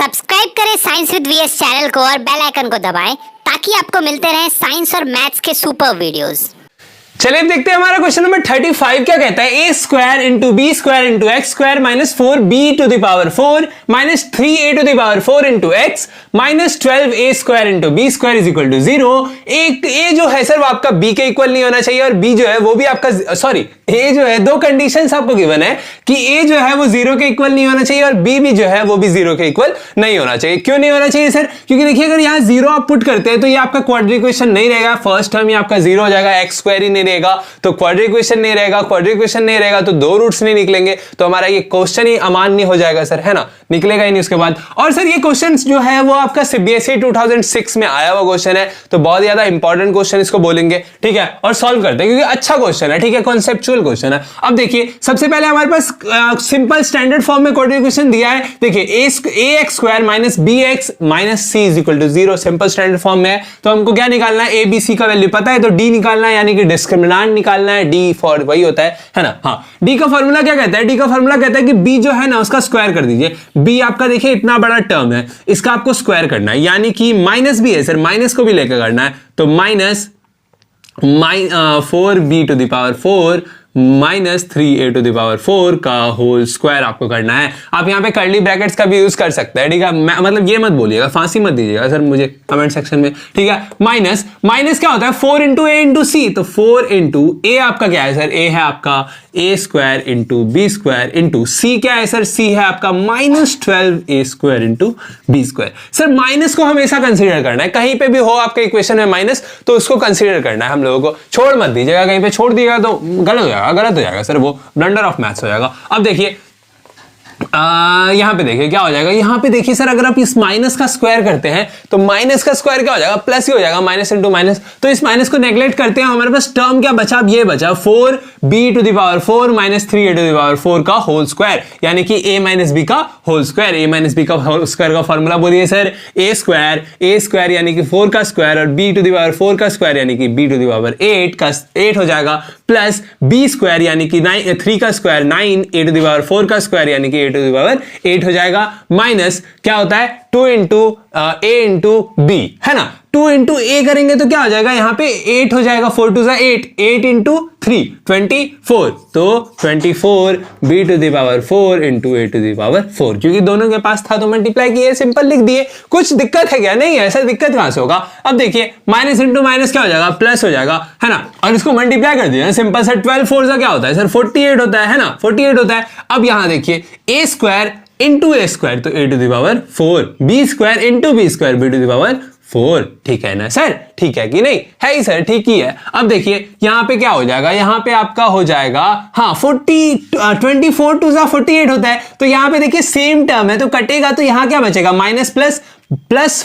Subscribe करें science with VS channel को और बेल आइकन को दबाएं ताकि आपको मिलते रहें साइंस और मैथ्स के सुपर वीडियोस। चलिए देखते हैं हमारा क्वेश्चन नंबर 35 क्या कहता है। A square into B square into X square minus 4b to the power 4 minus 3a to the power 4 into X minus 12a square into B square is equal to 0। एक ए जो है sir वो आपका b के equal नहीं होना चाहिए और b जो है वो भी आपका ए जो है दो कंडीशंस आपको गिवन है कि ए जो है वो 0 के इक्वल नहीं होना चाहिए और b भी जो है वो भी 0 के इक्वल नहीं होना चाहिए। क्यों नहीं होना चाहिए सर? क्योंकि देखिए अगर यहाँ 0 आप पुट करते हैं तो ये आपका क्वाड्रेटिक इक्वेशन नहीं रहेगा। फर्स्ट टर्म ये आपका 0 हो जाएगा, एक्स स्क्वायर ही नहीं रहेगा तो क्वाड्रेटिक इक्वेशन नहीं रहेगा, क्वाड्रेटिक इक्वेशन नहीं रहेगा तो दो रूट्स नहीं निकलेंगे तो हमारा ये क्वेश्चन ही अमान्य हो जाएगा सर, है ना, निकलेगा ही नहीं उसके बाद। और सर ये क्वेश्चन जो है वो आपका सीबीएसई 2006 में आया हुआ क्वेश्चन है तो बहुत ज्यादा इंपॉर्टेंट क्वेश्चन इसको बोलेंगे, ठीक है, और सॉल्व करते हैं क्योंकि अच्छा क्वेश्चन है, ठीक है, कॉन्सेप्चुअल क्वेश्चन है। अब देखिए सबसे पहले हमारे पास सिंपल स्टैंडर्ड फॉर्म में क्वाड्रेटिक इक्वेशन दिया है। देखिए A X square minus B X minus C is equal to 0 simple standard form में है तो हमको क्या निकालना है, ए बी सी का वैल्यू पता है तो डी निकालना है, यानी कि डिस्क्रिमिनेंट निकालना है, डी फॉर वही होता है ना। हाँ, डी का फॉर्मूला क्या कहता है? डी का फॉर्मूला कहता है कि बी जो है ना उसका स्क्वायर कर दीजिए। बी आपका देखिए इतना बड़ा टर्म है, इसका आपको स्क्वायर करना है, यानी कि माइनस भी है सर, माइनस को भी लेकर करना है तो minus 4b to the power 4 minus 3a to the power 4 का होल स्क्वायर आपको करना है। आप यहाँ पे कर्ली ब्रैकेट्स का भी यूज कर सकते हैं, ठीक है, मतलब ये मत बोलिएगा, फांसी मत दीजिएगा सर मुझे कमेंट सेक्शन में, ठीक है। माइनस क्या होता है 4 इंटू ए इंटू सी, तो 4 इंटू ए आपका क्या है सर, ए है आपका A square into B square into C क्या है सर, सी है आपका minus 12a square into B square. Sir minus को हमेशा कंसीडर करना है, कहीं पे भी हो आपके इक्वेशन में माइनस तो उसको कंसीडर करना है हम लोगों को, छोड़ मत दीजिएगा, कहीं पे छोड़ दिएगा तो गलत हो जाएगा सर, वो ब्लंडर ऑफ मैथ्स हो जाएगा। अब देखिए यहां पे देखिए क्या हो जाएगा, यहां पे देखिए सर अगर आप इस माइनस का स्क्वायर करते हैं तो माइनस का स्क्वायर क्या हो जाएगा, प्लस ही हो जाएगा, माइनस इंटू माइनस। तो इस माइनस को नेग्लेक्ट करते हैं, हमारे पास टर्म क्या बचा, अब ये बचा 4b to the power 4 minus 3a to the power 4 का होल स्क्वायर, यानी कि a माइनस b का whole square. a minus b का होल स्क्वायर का फॉर्मूला बोलिए सर, a स्क्वायर यानी कि 4 का स्क्वायर और b टू द पावर 4 का स्क्वायर यानी कि b टू द पावर 8 हो जाएगा, प्लस b स्क्वायर यानी कि 3 का square 9 a to the power 4 का स्क्वायर यानी कि a टू द पावर 8 हो जाएगा, माइनस क्या होता है 2 इंटू a इंटू b, है ना। 2 इंटू a करेंगे तो क्या हो जाएगा, यहाँ पे 8 हो जाएगा, 4 टू 8 इंटू 3 24, तो 24 b to the power 4 into a to the power 4, क्योंकि दोनों के पास था तो मल्टीप्लाई किए, सिंपल लिख दिए। कुछ दिक्कत है क्या? नहीं है सर, दिक्कत कहां से होगा। अब देखिए माइनस इंटू माइनस क्या हो जाएगा, प्लस हो जाएगा, है ना, और इसको मल्टीप्लाई कर दिया सिंपल सर, 12 4 क्या होता है सर 48 होता है ना, 48 होता है। अब यहां देखिए a square into A square तो a to the power 4, b square into B square b to the power 4, ठीक है ना सर, ठीक है कि नहीं, है ही सर, ठीक ही है। अब देखिए यहाँ पे क्या हो जाएगा, यहाँ पे आपका हो जाएगा हाँ 24 टू 48 होता है तो यहाँ पे देखिए सेम टर्म है तो कटेगा तो यहाँ क्या बचेगा, माइनस प्लस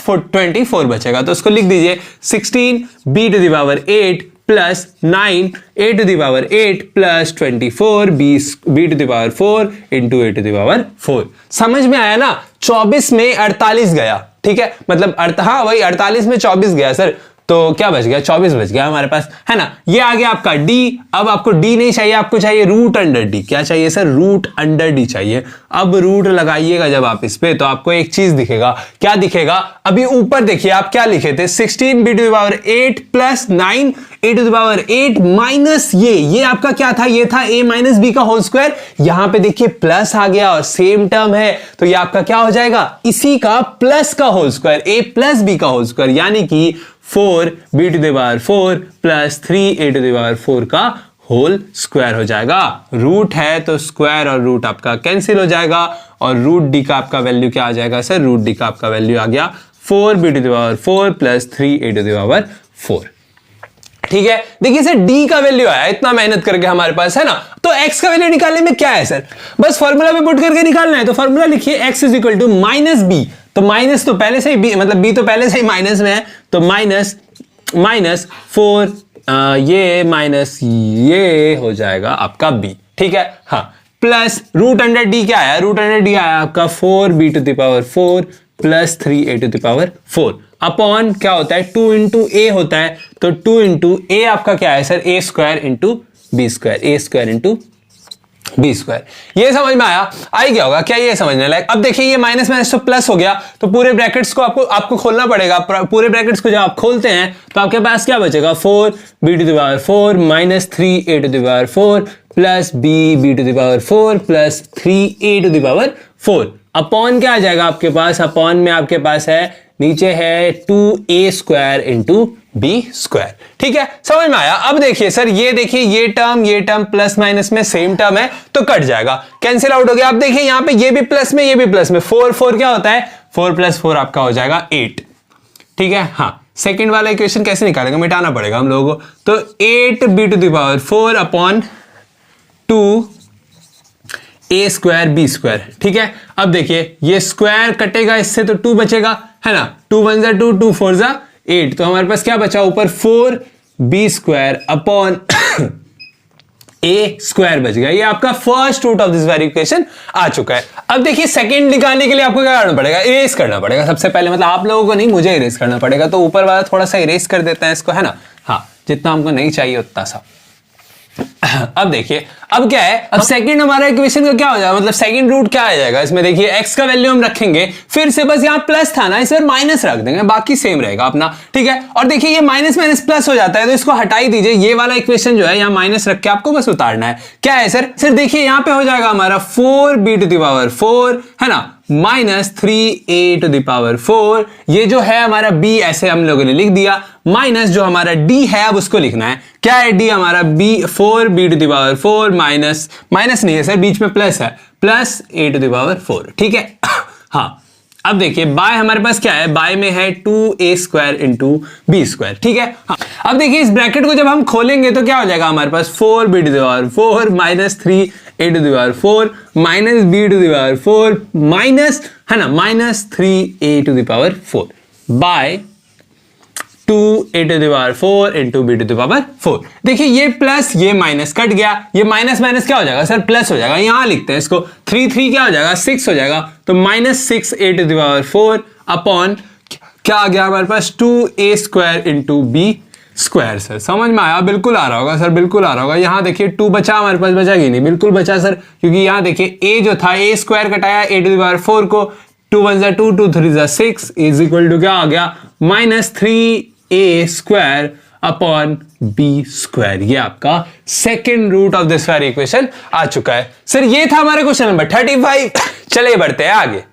24 बचेगा, तो उसको लिख दीजिए 16b to the power 8 plus 9 a to the power 8 plus 24 b to the power 4 into a to the power 4। समझ में आया ना, 24 में 48 गया, ठीक है, मतलब हाँ वही 48 में 24 गया सर, तो क्या बच गया, 24 बच गया हमारे पास, है ना। ये आ गया आपका d। अब आपको d नहीं चाहिए, आपको चाहिए रूट अंडर d। क्या चाहिए सर, रूट अंडर d चाहिए। अब रूट लगाइएगा जब आप इस पे तो आपको एक चीज दिखेगा, क्या दिखेगा, अभी ऊपर देखिए आप क्या लिखे थे 16b to the power 8 plus 9 a to the power 8 minus ये आपका क्या था, ये था a माइनस b का होल स्क्वायर। यहां पे देखिए प्लस आ गया और सेम टर्म है तो ये आपका क्या हो जाएगा, इसी का प्लस का whole square, a plus b का होल स्क्वायर, यानी कि 4b to the power 4 plus 3a to the power 4 का होल स्क्वायर हो जाएगा। रूट है तो स्क्वायर और रूट आपका कैंसिल हो जाएगा और रूट डी का आपका वैल्यू क्या आ जाएगा सर, रूट डी का आपका वैल्यू आ गया 4b to the power 4 plus 3a to the power 4, ठीक है। देखिए सर d का वैल्यू आया इतना मेहनत करके हमारे पास, है ना, तो x का वैल्यू निकालने में क्या है सर, बस फॉर्मूला में पुट करके निकालना है। तो फॉर्मूला लिखिए x is equal to minus b, तो माइनस तो पहले से ही मतलब b तो पहले से ही माइनस में है तो माइनस 4 ये माइनस ये हो जाएगा आपका b, ठीक है, हाँ, प्लस रूट अंडर d क्या आया, रूट अंडर d आया आपका 4b to the power 4 plus 3a to the power 4 upon क्या होता है 2 इंटू ए होता है तो 2 इंटू ए आपका क्या है sir, a square into B square, a square into B square. ये समझ में आया? आई क्या होगा, क्या ये समझने लायक? अब देखिए ये माइनस माइनस तो प्लस हो गया, तो पूरे ब्रैकेट्स को आपको खोलना पड़ेगा। पूरे ब्रैकेट्स को जब आप खोलते हैं तो आपके पास क्या बचेगा, 4b⁴ minus 3a⁴ plus b⁴ plus 3a⁴ upon क्या आ जाएगा आपके पास, अपॉन में आपके पास है नीचे है 2a² इंटू बी स्क्वायर। ठीक है, समझ में आया? अब देखिए सर, ये देखिए ये टर्म प्लस माइनस में सेम टर्म है तो कट जाएगा, कैंसिल आउट हो गया। अब देखिए यहां पे ये भी प्लस में, ये भी प्लस में, 4 क्या होता है, 4 + 4 आपका हो जाएगा 8। ठीक है, हाँ सेकंड वाला इक्वेशन कैसे निकालेंगे, मिटाना पड़ेगा हम लोगों को। तो 8b⁴ अपॉन 2a² b²। ठीक है, अब देखिए ये स्क्वायर कटेगा इससे तो 2 बचेगा, है ना, 2 × 1 = 2, 2 × 4 = 8। तो हमारे पास क्या बचा ऊपर, 4b² अपॉन a² बच गया। ये आपका first root of this very equation आ चुका है। अब देखिए सेकंड निकालने के लिए आपको क्या करना पड़ेगा, इरेज करना पड़ेगा सबसे पहले, मतलब आप लोगों को नहीं, मुझे इरेज करना पड़ेगा। तो ऊपर वाला थोड़ा सा इरेज कर देते हैं इसको, है ना, हाँ जितना हमको नहीं चाहिए उतना सा। अब देखिए अब क्या है, अब सेकंड हमारा इक्वेशन का क्या हो जाएगा, मतलब सेकंड रूट क्या आ जाएगा इसमें, देखिए x का वैल्यू हम रखेंगे, फिर से बस यहां प्लस था ना, इस बार माइनस रख देंगे, बाकी सेम रहेगा अपना। ठीक है, और देखिए ये माइनस माइनस प्लस हो जाता है तो इसको हटा ही दीजिए। ये वाला इक्वेशन जो है यहां माइनस रख के आपको बस उतारना है। क्या है सर, देखिए यहां पे हो जाएगा हमारा 4b⁴, है ना, माइनस 3a⁴। ये जो है हमारा b ऐसे हम लोगों ने लिख दिया, माइनस जो हमारा d है अब उसको लिखना है। क्या है d हमारा, 4b⁴ माइनस नहीं है सर, बीच में प्लस है, प्लस a⁴। ठीक है, हाँ अब देखिए बाय हमारे पास क्या है, बाय में है 2a² इंटू b²। ठीक है, हाँ अब देखिए इस ब्रैकेट को जब हम खोलेंगे तो क्या हो जाएगा हमारे पास, 4b⁴ minus 3a⁴ minus b⁴ minus, है ना, minus 3a⁴ bye 2a⁴ into b⁴। देखिए ये प्लस ये माइनस कट गया, ये माइनस माइनस क्या हो जाएगा सर, प्लस हो जाएगा। यहां लिखते हैं इसको, 3 क्या हो जाएगा, 6 हो जाएगा, तो माइनस 6a⁴ अपॉन क्या आ गया हमारे पास, 2a² इंटू b²। सर समझ में आया? बिल्कुल आ रहा होगा सर, बिल्कुल आ रहा होगा। यहां देखिए 2 बचा हमारे पास, बचा कि नहीं, बिल्कुल बचा सर, क्योंकि यहां देखिए a जो था a² कटाया a⁴ को, 2 × 1 = 2, 2 × 3 = 6 इज इक्वल टू क्या आ गया, माइनस 3a² अपॉन b²। ये आपका second root of this very equation आ चुका है। सर ये था हमारे क्वेश्चन नंबर 35। चलिए बढ़ते हैं आगे।